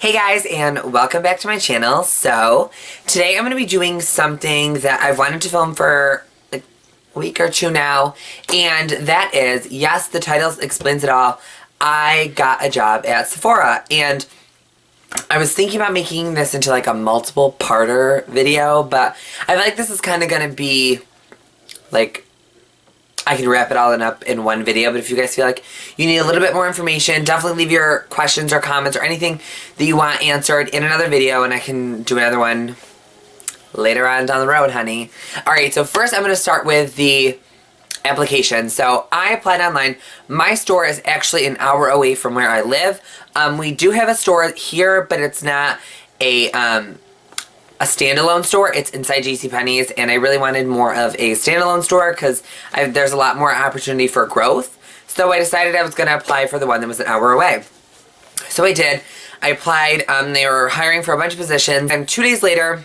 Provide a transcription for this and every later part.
Hey guys, and welcome back to my channel. So today I'm going to be doing something that I've wanted to film for like a week or two now, and that is, yes, the title explains it all. I got a job at Sephora, and I was thinking about making this into like a multiple parter video, but I feel like this is kind of going to be like, I can wrap it all up in one video, but if you guys feel like you need a little bit more information, definitely leave your questions or comments or anything that you want answered in another video, and I can do another one later on down the road, honey. Alright, so first I'm going to start with the application. So I applied online. My store is actually an hour away from where I live. We do have a store here, but it's not a standalone store. It's inside JCPenney's, and I really wanted more of a standalone store because there's a lot more opportunity for growth. So I decided I was going to apply for the one that was an hour away. So I did. I applied. They were hiring for a bunch of positions, and 2 days later,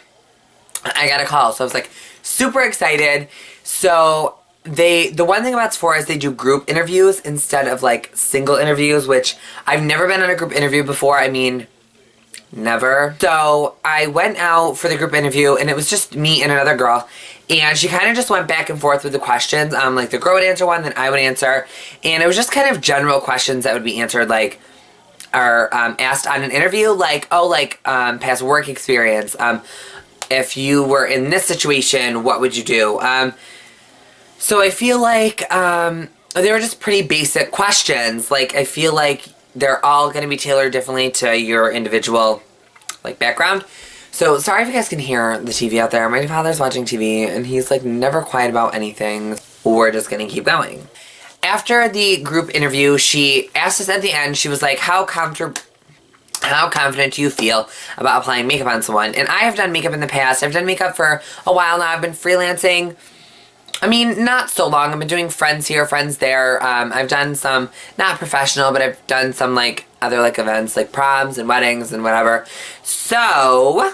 I got a call. So I was like super excited. So the one thing about Sephora is they do group interviews instead of like single interviews, which I've never been on a group interview before. I mean, never. So I went out for the group interview, and it was just me and another girl, and she kind of just went back and forth with the questions. Like the girl would answer one, then I would answer, and it was just kind of general questions that would be answered, like, or asked on an interview, like, oh, like past work experience. If you were in this situation, what would you do? So I feel like they were just pretty basic questions. Like, I feel like they're all going to be tailored differently to your individual, like, background. So, sorry if you guys can hear the TV out there. My father's watching TV, and he's, like, never quiet about anything. We're just going to keep going. After the group interview, she asked us at the end, she was like, how confident do you feel about applying makeup on someone? And I have done makeup in the past. I've done makeup for a while now. I've been freelancing. I mean, not so long. I've been doing friends here, friends there. I've done some, not professional, but I've done some, like, other, like, events, like proms and weddings and whatever. So,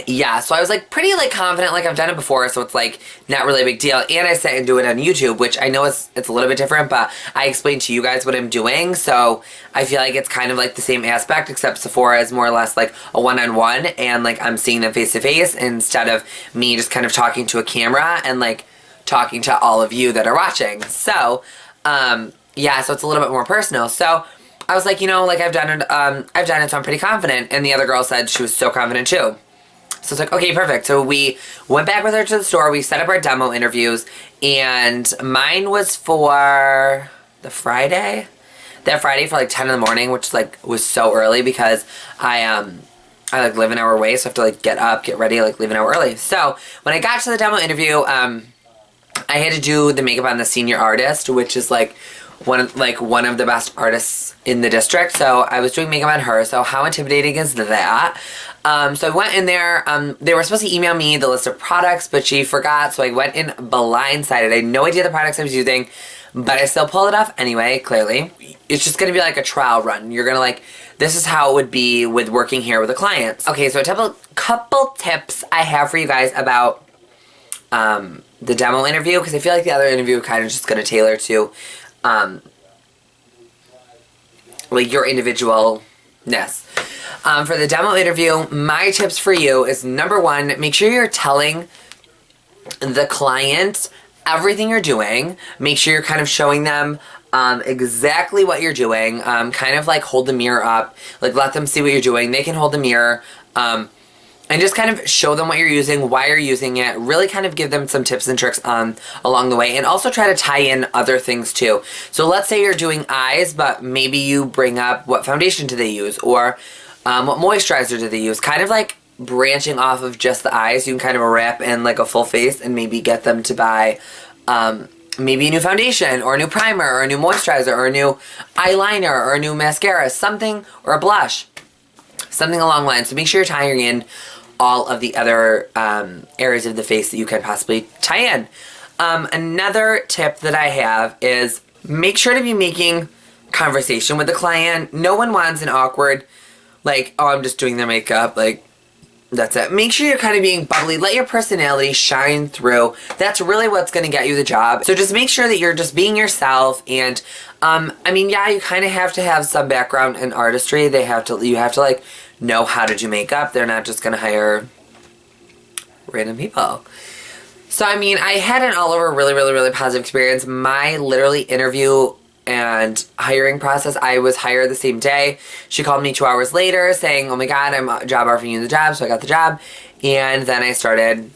yeah, so I was, like, pretty, like, confident, like, I've done it before, so it's, like, not really a big deal. And I sit and do it on YouTube, which I know it's a little bit different, but I explained to you guys what I'm doing, so I feel like it's kind of, like, the same aspect, except Sephora is more or less, like, a one-on-one, and, like, I'm seeing them face-to-face instead of me just kind of talking to a camera and, like, talking to all of you that are watching. So, yeah, so it's a little bit more personal. So I was like, you know, like, I've done it, so I'm pretty confident. And the other girl said she was so confident, too. So it's like, okay, perfect. So we went back with her to the store. We set up our demo interviews, and mine was for the Friday. That Friday for like 10 in the morning, which like was so early because I like live an hour away, so I have to like get up, get ready, like leave an hour early. So when I got to the demo interview, I had to do the makeup on the senior artist, which is like one of the best artists in the district. So I was doing makeup on her. So how intimidating is that? So I went in there. They were supposed to email me the list of products, but she forgot. So I went in blindsided. I had no idea the products I was using, but I still pulled it off anyway, clearly. It's just going to be like a trial run. You're going to like, this is how it would be with working here with the clients. Okay, so a couple tips I have for you guys about the demo interview, because I feel like the other interview kind of just going to tailor to like your individualness. For the demo interview, my tips for you is, number one, make sure you're telling the client everything you're doing. Make sure you're kind of showing them exactly what you're doing. Kind of like hold the mirror up, like let them see what you're doing. They can hold the mirror. And just kind of show them what you're using, why you're using it, really kind of give them some tips and tricks along the way, and also try to tie in other things too. So let's say you're doing eyes, but maybe you bring up what foundation do they use, or what moisturizer do they use, kind of like branching off of just the eyes. You can kind of wrap in like a full face and maybe get them to buy maybe a new foundation, or a new primer, or a new moisturizer, or a new eyeliner, or a new mascara, something, or a blush, something along the lines. So make sure you're tying in all of the other areas of the face that you can possibly tie in. Another tip that I have is make sure to be making conversation with the client. No one wants an awkward, like, oh, I'm just doing their makeup, like, That's it. Make sure you're kind of being bubbly. Let your personality shine through. That's really what's going to get you the job. So just make sure that you're just being yourself. And, I mean, yeah, you kind of have to have some background in artistry. You have to like know how to do makeup. They're not just going to hire random people. So, I mean, I had an all over really positive experience. My literally interview and hiring process, I was hired the same day. She called me 2 hours later saying, oh my god, I'm job offering you the job. So I got the job, and then I started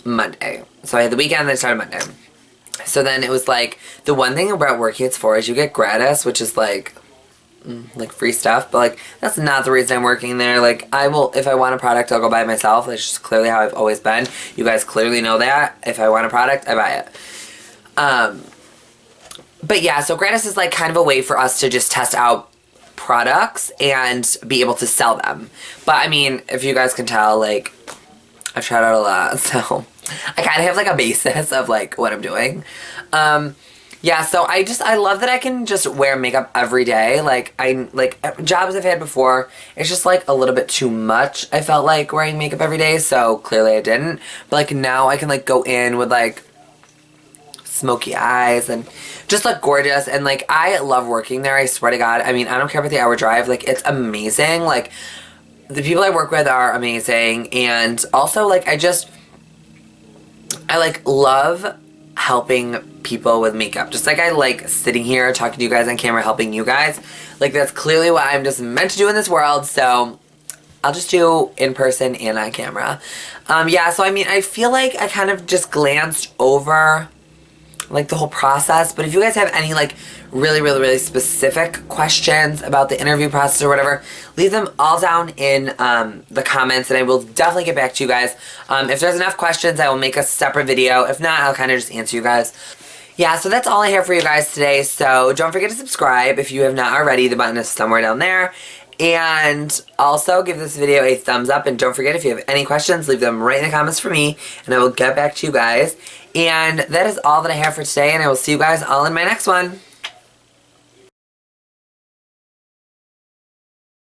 Monday. So I had the weekend, then I started Monday. So then it was like, the one thing about working at Sephora is you get gratis, which is like free stuff, but like that's not the reason I'm working there. Like, I will, if I want a product, I'll go buy it myself. That's just clearly how I've always been. You guys clearly know that. If I want a product, I buy it. But yeah, so gratis is like kind of a way for us to just test out products and be able to sell them. But I mean, if you guys can tell, like, I've tried out a lot, so I kind of have like a basis of like what I'm doing. Yeah, so I love that I can just wear makeup every day. Like, jobs I've had before, it's just like a little bit too much, I felt like, wearing makeup every day, so clearly I didn't. But like now I can like go in with like smoky eyes and just look gorgeous. And like, I love working there, I swear to god. I mean, I don't care about the hour drive, like, it's amazing. Like, the people I work with are amazing. And also, like, I like love helping people with makeup. Just like I like sitting here talking to you guys on camera, helping you guys. Like, that's clearly what I'm just meant to do in this world. So I'll just do in person and on camera. Yeah, so I mean, I feel like I kind of just glanced over like the whole process, but if you guys have any like really specific questions about the interview process or whatever, leave them all down in the comments, and I will definitely get back to you guys. If there's enough questions, I will make a separate video. If not, I'll kind of just answer you guys. Yeah, so that's all I have for you guys today. So don't forget to subscribe if you have not already. The button is somewhere down there. And also give this video a thumbs up, and don't forget, if you have any questions, leave them right in the comments for me, and I will get back to you guys. And that is all that I have for today, and I will see you guys all in my next one.